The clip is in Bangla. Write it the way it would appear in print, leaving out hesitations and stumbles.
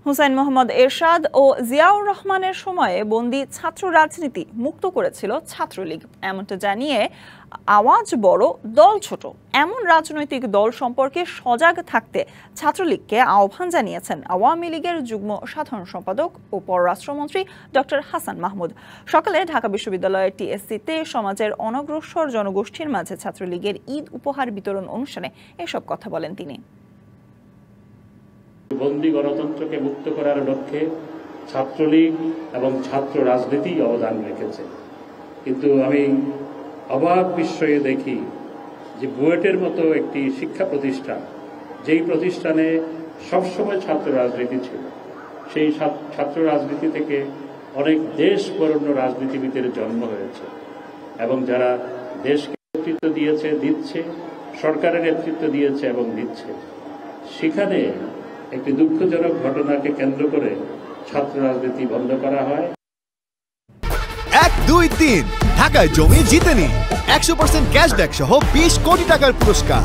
হুসাইন মোহাম্মদ এরশাদ ও জিয়াউর রহমানের সময়ে বন্দী ছাত্র রাজনীতি মুক্ত করেছিল ছাত্রলীগ, এমনটা জানিয়ে আওয়াজ বড় দল ছোট এমন রাজনৈতিক দল সম্পর্কে সজাগ থাকতে ছাত্রলীগকে আহ্বান জানিয়েছেন আওয়ামী লীগের যুগ্ম সাধারণ সম্পাদক ও পররাষ্ট্রমন্ত্রী ডক্টর হাসান মাহমুদ। সকালে ঢাকা বিশ্ববিদ্যালয়ের টিএসসিতে সমাজের অনগ্রসর জনগোষ্ঠীর মাঝে ছাত্রলীগের ঈদ উপহার বিতরণ অনুষ্ঠানে এসব কথা বলেন তিনি। বন্দী গণতন্ত্রকে মুক্ত করার লক্ষ্যে ছাত্রলীগ এবং ছাত্র রাজনীতি অবদান রেখেছে, কিন্তু আমি অবাক বিস্ময়ে দেখি যে বুয়েটের মতো একটি শিক্ষা প্রতিষ্ঠান, যেই প্রতিষ্ঠানে সবসময় ছাত্র রাজনীতি ছিল, সেই ছাত্র রাজনীতি থেকে অনেক দেশ বরেণ্য রাজনীতিবিদের জন্ম হয়েছে এবং যারা দেশকে নেতৃত্ব দিয়েছে, দিচ্ছে, সরকারের নেতৃত্ব দিয়েছে এবং দিচ্ছে। সেখানে একটি দুঃখজনক ঘটনাকে কেন্দ্র করে ছাত্র রাজনীতি বন্ধ করা হয়। 1, 2, 3 ঢাকায় জমি জিতে নিন 100% ক্যাশব্যাক সহ 20 কোটি টাকার পুরস্কার।